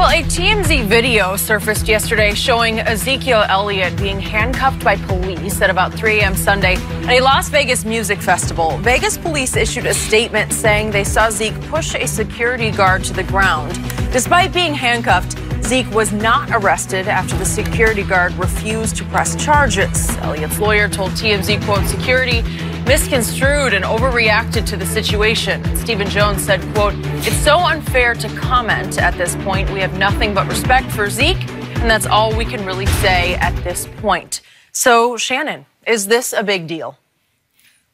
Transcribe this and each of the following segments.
Well, a TMZ video surfaced yesterday showing Ezekiel Elliott being handcuffed by police at about 3 a.m. Sunday at a Las Vegas music festival. Vegas police issued a statement saying they saw Zeke push a security guard to the ground. Despite being handcuffed, Zeke was not arrested after the security guard refused to press charges. Elliott's lawyer told TMZ, quote, security misconstrued and overreacted to the situation. Stephen Jones said, quote, it's so unfair to comment at this point. We have nothing but respect for Zeke, and that's all we can really say at this point. So, Shannon, is this a big deal?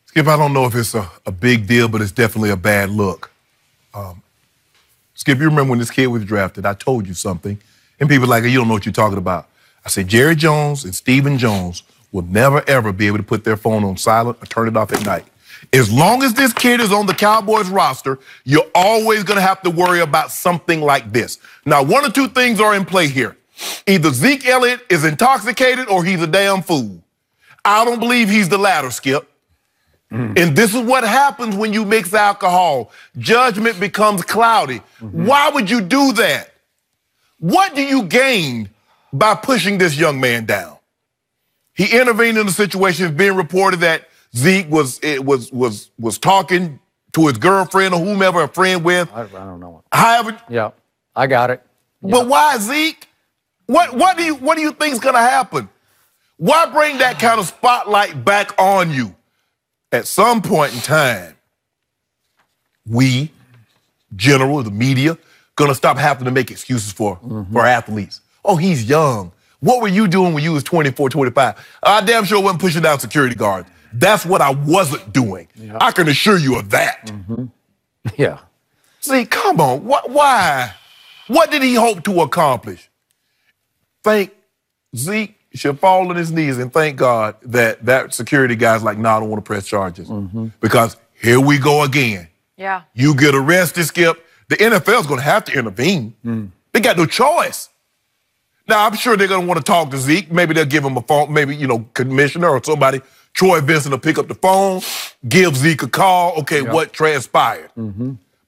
Skip, I don't know if it's a big deal, but it's definitely a bad look. Skip, you remember when this kid was drafted, I told you something, and people were like, you don't know what you're talking about. I said, Jerry Jones and Stephen Jones will never, ever be able to put their phone on silent or turn it off at night. As long as this kid is on the Cowboys roster, you're always going to have to worry about something like this. Now, one or two things are in play here. Either Zeke Elliott is intoxicated or he's a damn fool. I don't believe he's the latter, Skip. And this is what happens when you mix alcohol. Judgment becomes cloudy. Why would you do that? What do you gain by pushing this young man down? He intervened in the situation. It's being reported that Zeke was talking to his girlfriend or whomever a friend with. I don't know. However, yeah, I got it. Yeah. But why Zeke? What do you think is going to happen? Why bring that kind of spotlight back on you? At some point in time, we, general, the media, gonna stop having to make excuses for athletes. Oh, he's young. What were you doing when you was 24, 25? I damn sure wasn't pushing down security guards. That's what I wasn't doing. Yeah. I can assure you of that. Yeah. See, come on. Why? What did he hope to accomplish? Thank Zeke should fall on his knees and thank God that that security guy's like, nah, I don't want to press charges. Because here we go again. Yeah. You get arrested, Skip. The NFL's going to have to intervene. They got no choice. Now, I'm sure they're going to want to talk to Zeke. Maybe they'll give him a phone, maybe, commissioner or somebody, Troy Vincent will pick up the phone, give Zeke a call. Okay, what transpired?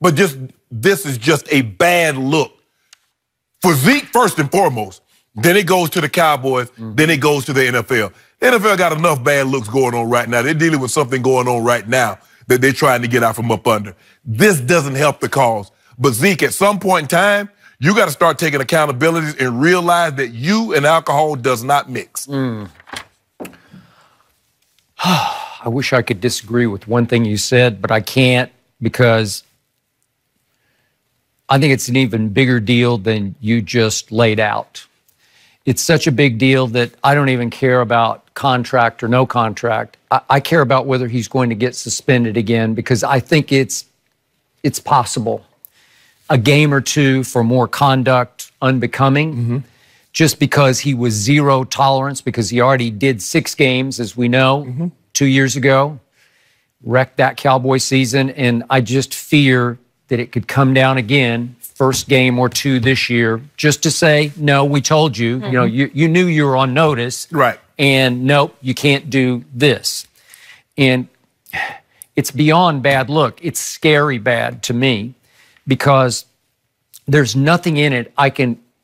But this is just a bad look. For Zeke, first and foremost, then it goes to the Cowboys, then it goes to the NFL. The NFL got enough bad looks going on right now. They're dealing with something going on right now that they're trying to get out from up under. This doesn't help the cause. But Zeke, at some point in time, you got to start taking accountabilities and realize that you and alcohol does not mix. I wish I could disagree with one thing you said, but I can't because I think it's an even bigger deal than you just laid out. It's such a big deal that I don't even care about contract or no contract. I care about whether he's going to get suspended again because I think it's possible. A game or two for more conduct unbecoming, just because he was zero tolerance, because he already did 6 games, as we know, 2 years ago, wrecked that Cowboy season, and I just fear that it could come down again, first game or two this year, just to say, no, we told you, you knew you were on notice. Right. And nope, you can't do this. And it's beyond bad look. It's scary bad to me because there's nothing in it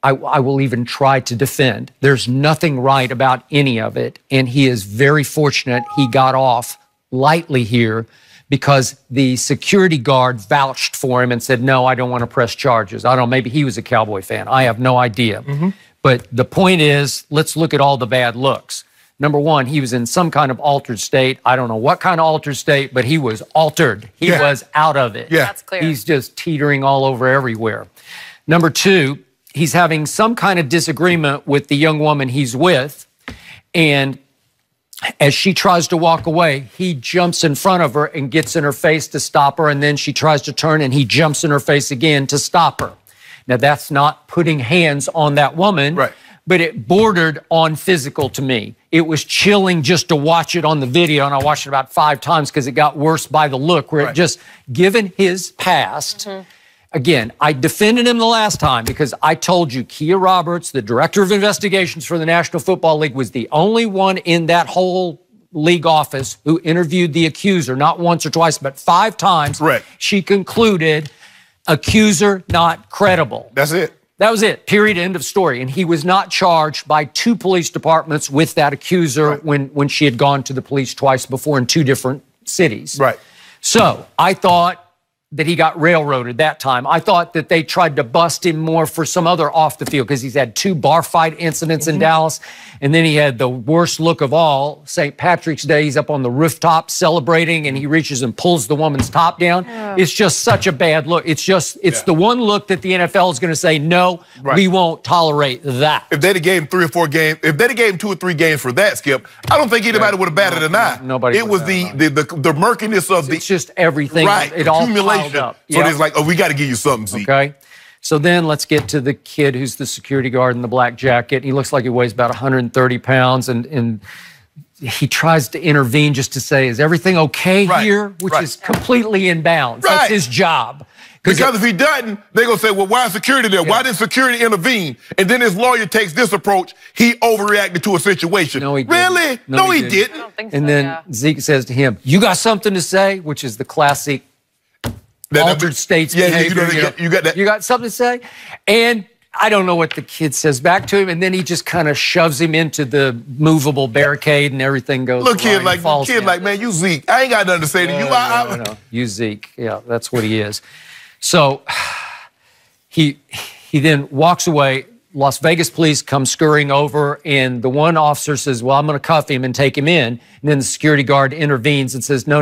I will even try to defend. There's nothing right about any of it. And he is very fortunate he got off lightly here because the security guard vouched for him and said, no, I don't want to press charges. I don't know, maybe he was a Cowboy fan. I have no idea. But the point is, let's look at all the bad looks. Number one, he was in some kind of altered state. I don't know what kind of altered state, but he was altered. He was out of it. Yeah. That's clear. He's just teetering all over everywhere. Number two, he's having some kind of disagreement with the young woman he's with, and as she tries to walk away, he jumps in front of her and gets in her face to stop her, and then she tries to turn and he jumps in her face again to stop her. Now, that's not putting hands on that woman, but it bordered on physical to me. It was chilling just to watch it on the video, and I watched it about 5 times because it got worse by the look, where it just, given his past, again, I defended him the last time because I told you Kia Roberts, the director of investigations for the National Football League, was the only one in that whole league office who interviewed the accuser, not once or twice, but 5 times. Right. She concluded, accuser not credible. That's it. That was it. Period. End of story. And he was not charged by 2 police departments with that accuser when she had gone to the police twice before in 2 different cities. Right. So I thought that he got railroaded that time. I thought that they tried to bust him more for some other off the field because he's had 2 bar fight incidents in Dallas. And then he had the worst look of all, St. Patrick's Day. He's up on the rooftop celebrating and he reaches and pulls the woman's top down. It's just such a bad look. It's the one look that the NFL is going to say, no, we won't tolerate that. If they'd have gave him 3 or 4 games, if they'd have gave him 2 or 3 games for that, Skip, I don't think anybody would have batted an eye. Nobody. It was the murkiness of It's just everything. Right. It all Accumulation. piled up. So it's like, oh, we got to give you something, Zeke. Okay. So then let's get to the kid who's the security guard in the black jacket. He looks like he weighs about 130 pounds, and he tries to intervene just to say, is everything okay here? Which is completely in bounds. That's his job. Because if he doesn't, they're going to say, well, why is security there? Why didn't security intervene? And then his lawyer takes this approach. He overreacted to a situation. No, he didn't. Really? No, he didn't. I don't think so, and then Zeke says to him, you got something to say? Which is the classic altered states behavior. You got something to say? And I don't know what the kid says back to him, and then he just kind of shoves him into the movable barricade, and everything goes. Look, kid, like man, you Zeke. I ain't got nothing to say to you. No. You Zeke. Yeah, that's what he is. So he then walks away. Las Vegas police come scurrying over, and the one officer says, well, I'm going to cuff him and take him in. And then the security guard intervenes and says, no,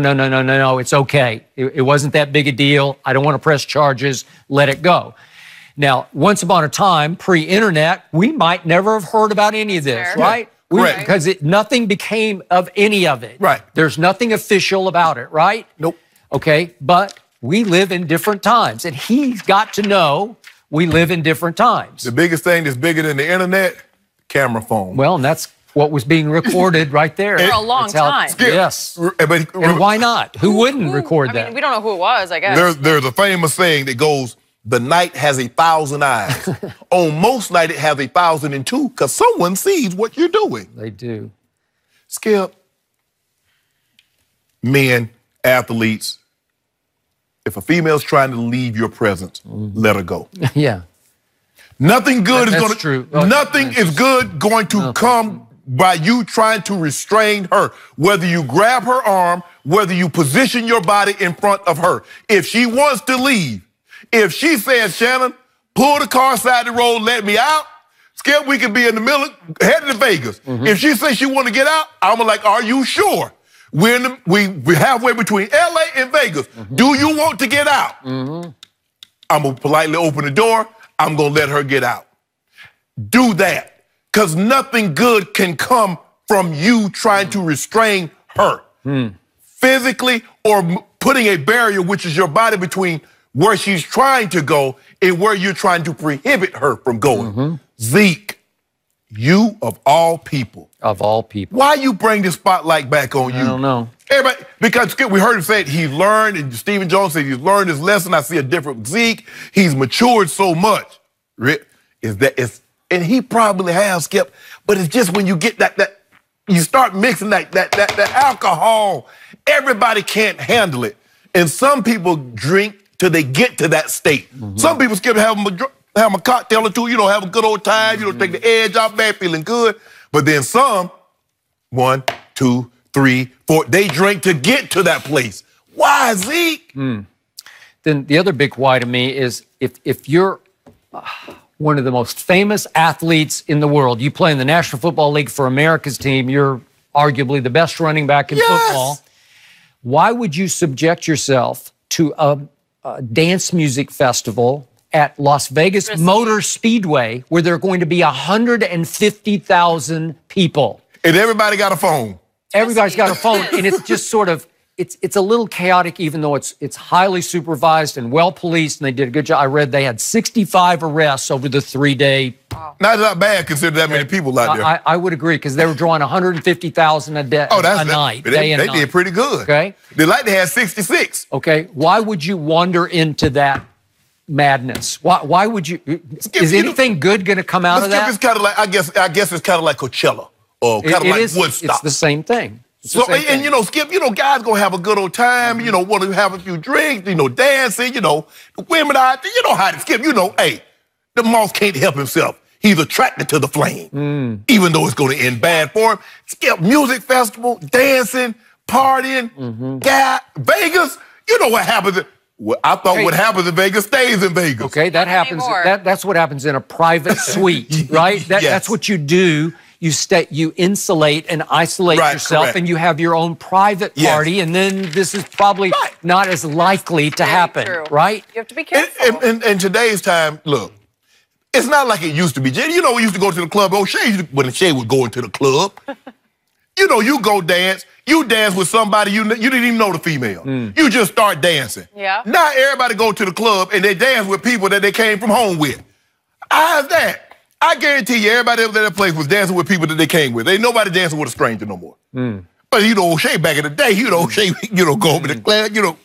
it's okay. It wasn't that big a deal. I don't want to press charges. Let it go. Now, once upon a time, pre-internet, we might never have heard about any of this, right? Correct. Because nothing became of any of it. Right. There's nothing official about it, right? Nope. Okay, but we live in different times, and he's got to know we live in different times. The biggest thing that's bigger than the internet, camera phone. Well, and that's what was being recorded right there. For a long time. Yes. And why not? Who wouldn't record that? I mean, we don't know who it was, I guess. There's a famous saying that goes, the night has 1,000 eyes. On most night, it has 1,002 because someone sees what you're doing. They do. Skip, men, athletes, if a female's trying to leave your presence, let her go. Yeah. Nothing good That's true. Nothing is good going to come by you trying to restrain her. Whether you grab her arm, whether you position your body in front of her. If she wants to leave, if she says, Shannon, pull the car side the road, let me out, Skip, we could be in the middle, headed to Vegas. If she says she want to get out, I'm like, are you sure? We're halfway between LA and Vegas. Do you want to get out? I'm going to politely open the door. I'm going to let her get out. Do that. Because nothing good can come from you trying to restrain her. Physically or putting a barrier, which is your body, between where she's trying to go and where you're trying to prohibit her from going. Zeke, you of all people. Of all people. Why you bring this spotlight back on you? I don't know. Everybody, because we heard him say it, he learned, and Stephen Jones said he's learned his lesson. I see a different Zeke. He's matured so much. And he probably has, Skip, but it's just when you get that you start mixing that alcohol, everybody can't handle it. And some people drink till they get to that state. Some people, Skip, have a cocktail or two, have a good old time, take the edge off, man, feeling good. But then some, 1, 2, 3, 4, they drink to get to that place. Why, Zeke? Then the other big why to me is if you're one of the most famous athletes in the world, you play in the National Football League for America's team, you're arguably the best running back in football, why would you subject yourself to a dance music festival at Las Vegas Motor Speedway where there are going to be 150,000 people? And everybody got a phone. Everybody's got a phone, and it's just sort of, it's a little chaotic, even though it's highly supervised and well policed, and they did a good job. I read they had 65 arrests over the 3-day. Wow. Not bad considering that many people out there. I would agree, because they were drawing 150,000 a day, a night. They did pretty good. Okay. They like to have 66. Okay. Why would you wander into that madness? Why would you? Is anything good going to come out of that? It's kind of like, I guess it's kind of like Coachella or kind of like Woodstock. It's the same thing. So, and Skip, guys gonna have a good old time, want to have a few drinks, dancing, the women out there, how to Skip, hey, the moth can't help himself. He's attracted to the flame, even though it's going to end bad for him. Skip, music festival, dancing, partying, Vegas. You know what happens. I thought what happens in Vegas stays in Vegas. Okay, that happens. That's what happens in a private suite, right? That's what you do. You insulate and isolate yourself, and you have your own private party, and then this is probably not as likely to happen, right? You have to be careful. In today's time, look, it's not like it used to be. You know, we used to go to the club. When Shay was going to the club, you know, you go dance. You dance with somebody you didn't even know the female. You just start dancing. Yeah. Now everybody go to the club and they dance with people that they came from home with. How's that? I guarantee you, everybody up at that place was dancing with people that they came with. Ain't nobody dancing with a stranger no more. But you know, Shay back in the day, you know, Shay, you know, go over to the club, you know,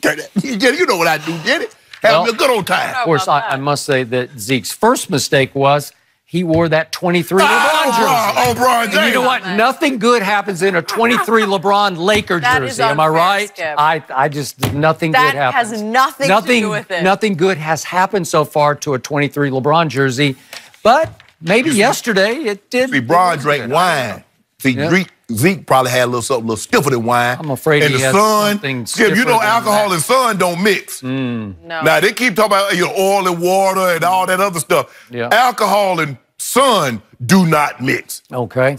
you know what I do, Jenny. Having a good old time. Of course, I must say that Zeke's first mistake was he wore that 23 LeBron jersey. LeBron James. And you know what? Nothing good happens in a 23 LeBron Laker jersey. Am I right? Skip. I just, nothing good happens. That has nothing to do with it. Nothing good has happened so far to a 23 LeBron jersey. But maybe yesterday it did. See, Bron drank wine. See, Zeke probably had a little stiffer than wine. I'm afraid and he the has something stiffer you know, than alcohol that. and sun don't mix. No. Now, they keep talking about oil and water and all that other stuff. Yeah. Alcohol and sun do not mix. Okay.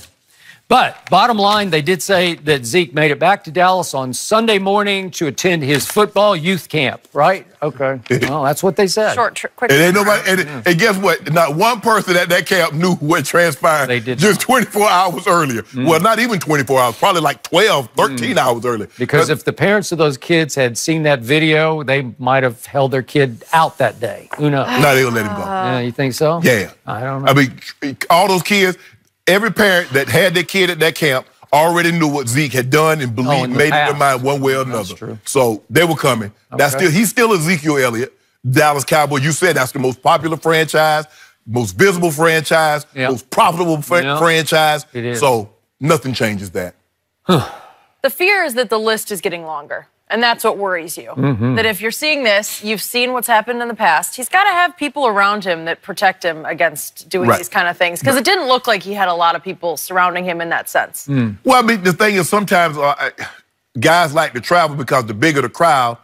But bottom line, they did say that Zeke made it back to Dallas on Sunday morning to attend his football youth camp, right? Okay. Well, that's what they said. Quick. And ain't nobody. And guess what? Not one person at that camp knew what transpired. They did just not. 24 hours earlier. Well, not even 24 hours. Probably like 12, 13 hours earlier. Because if the parents of those kids had seen that video, they might have held their kid out that day. Who knows? No, they don't let him go. Yeah, you think so? Yeah. I don't know. I mean, all those kids, every parent that had their kid at that camp already knew what Zeke had done and believed, made up their mind one way or another. That's true. So they were coming. Okay. He's still Ezekiel Elliott, Dallas Cowboys. You said that's the most popular franchise, most visible franchise, most profitable franchise. It is. So nothing changes that. The fear is that the list is getting longer. And that's what worries you. That if you're seeing this, you've seen what's happened in the past, he's got to have people around him that protect him against doing these kind of things. Because it didn't look like he had a lot of people surrounding him in that sense. Well, I mean, the thing is sometimes guys like to travel because the bigger the crowd,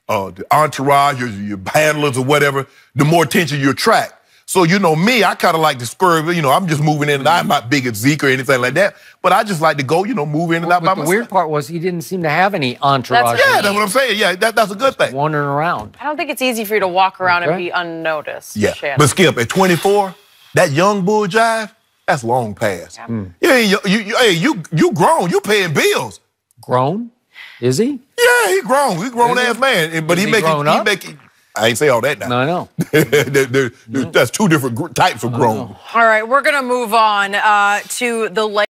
the entourage, your handlers or whatever, the more attention you attract. So, you know, me, I kind of like to spur, you know, I'm just moving in and I'm not big at Zeke or anything like that. But I just like to go, you know, move in and out by myself. The weird part was he didn't seem to have any entourage. That's what I'm saying. Yeah, that's a good thing. Wandering around. I don't think it's easy for you to walk around and be unnoticed. Yeah, Shannon. but Skip, at 24, that young bull jive, that's long past. Yeah, you grown. You paying bills. Grown? Is he? Yeah, he grown. He grown-ass man. But he making. I ain't say all that now. No, I know. That's two different types of grown. All right, we're going to move on to the Lakers.